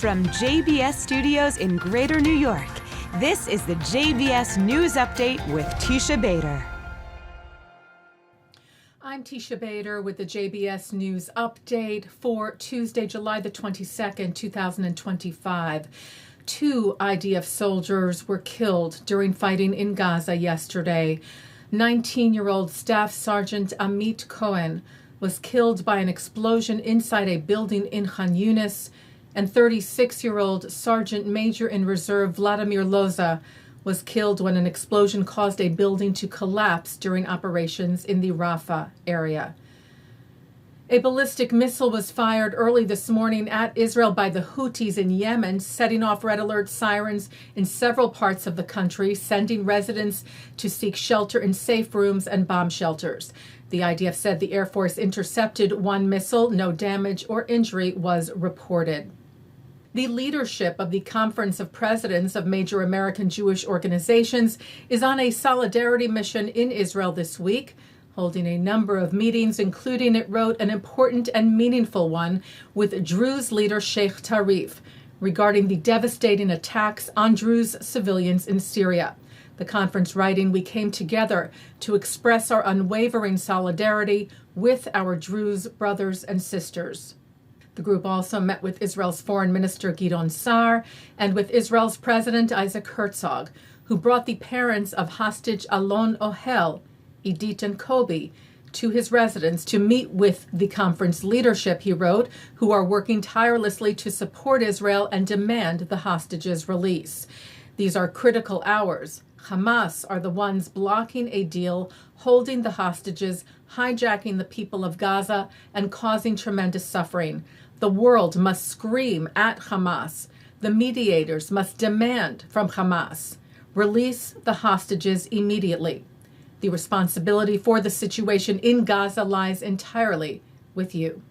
From JBS Studios in Greater New York, this is the JBS News Update with Teisha Bader. I'm Teisha Bader with the JBS News Update for Tuesday, July the 22nd, 2025. 2 IDF soldiers were killed during fighting in Gaza yesterday. 19-year-old Staff Sergeant Amit Cohen was killed by an explosion inside a building in Khan Yunis, and 36-year-old Sergeant Major in Reserve Vladimir Loza was killed when an explosion caused a building to collapse during operations in the Rafah area. A ballistic missile was fired early this morning at Israel by the Houthis in Yemen, setting off red alert sirens in several parts of the country, sending residents to seek shelter in safe rooms and bomb shelters. The IDF said the Air Force intercepted 1 missile. No damage or injury was reported. The leadership of the Conference of Presidents of Major American Jewish Organizations is on a solidarity mission in Israel this week, holding a number of meetings, including, it wrote, an important and meaningful one with Druze leader Sheikh Tarif regarding the devastating attacks on Druze civilians in Syria. The conference writing, we came together to express our unwavering solidarity with our Druze brothers and sisters. The group also met with Israel's Foreign Minister Gideon Sa'ar and with Israel's President Isaac Herzog, who brought the parents of hostage Alon Ohel, Idit and Kobe, to his residence to meet with the conference leadership, he wrote, who are working tirelessly to support Israel and demand the hostages' release. These are critical hours. Hamas are the ones blocking a deal, holding the hostages, hijacking the people of Gaza, and causing tremendous suffering. The world must scream at Hamas. The mediators must demand from Hamas, release the hostages immediately. The responsibility for the situation in Gaza lies entirely with you.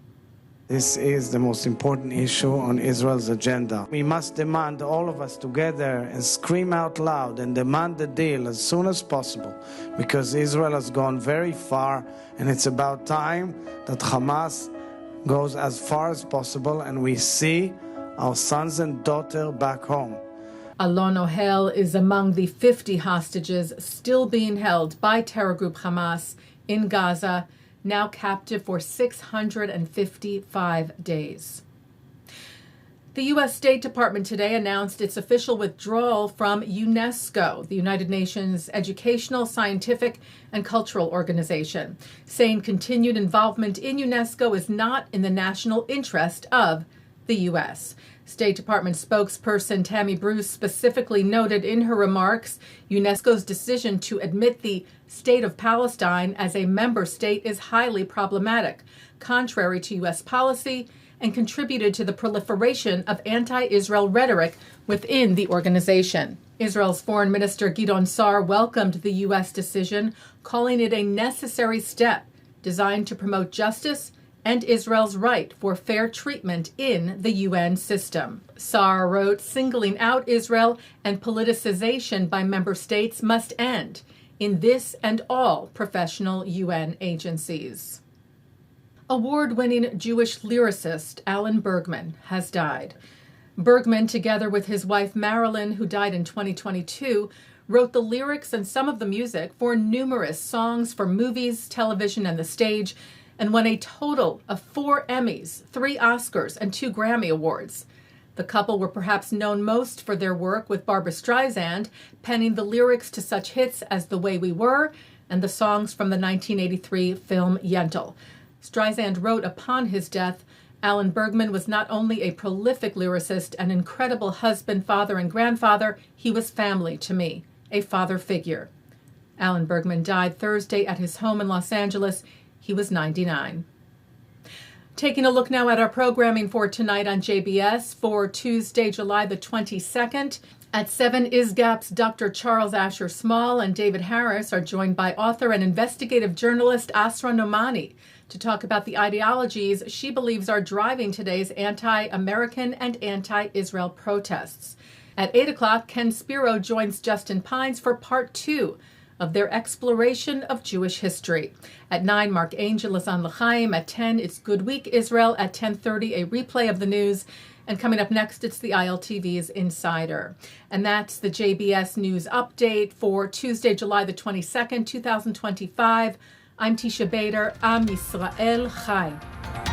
This is the most important issue on Israel's agenda. We must demand, all of us together, and scream out loud and demand the deal as soon as possible, because Israel has gone very far, and it's about time that Hamas goes as far as possible and we see our sons and daughters back home. Alon Ohel is among the 50 hostages still being held by terror group Hamas in Gaza, now captive for 655 days. The U.S. State Department today announced its official withdrawal from UNESCO, the United Nations Educational, Scientific, and Cultural Organization, saying continued involvement in UNESCO is not in the national interest of the U.S. State Department spokesperson Tammy Bruce specifically noted in her remarks UNESCO's decision to admit the State of Palestine as a member state is highly problematic, contrary to U.S. policy, and contributed to the proliferation of anti-Israel rhetoric within the organization. Israel's Foreign Minister Gideon Sa'ar welcomed the U.S. decision, calling it a necessary step designed to promote justice and Israel's right for fair treatment in the UN system. Sa'ar wrote, singling out Israel and politicization by member states must end in this and all professional UN agencies. Award-winning Jewish lyricist Alan Bergman has died. Bergman, together with his wife Marilyn, who died in 2022, wrote the lyrics and some of the music for numerous songs for movies, television, and the stage, and won a total of 4 Emmys, 3 Oscars, and 2 Grammy Awards. The couple were perhaps known most for their work with Barbra Streisand, penning the lyrics to such hits as The Way We Were and the songs from the 1983 film Yentl. Streisand wrote upon his death, Alan Bergman was not only a prolific lyricist, an incredible husband, father, and grandfather, he was family to me, a father figure. Alan Bergman died Thursday at his home in Los Angeles. He was 99. Taking a look now at our programming for tonight on JBS for Tuesday, July the 22nd. At 7, ISGAP's Dr. Charles Asher Small and David Harris are joined by author and investigative journalist Asra Nomani to talk about the ideologies she believes are driving today's anti-American and anti-Israel protests. At 8 o'clock, Ken Spiro joins Justin Pines for part 2 of their exploration of Jewish history. At 9, Marc Angel is on L'chaim. At 10, it's Good Week Israel. At 10:30, a replay of the news. And coming up next, it's the ILTV's Insider. And that's the JBS News Update for Tuesday, July the 22nd, 2025. I'm Teisha Bader. Am Yisrael Chai.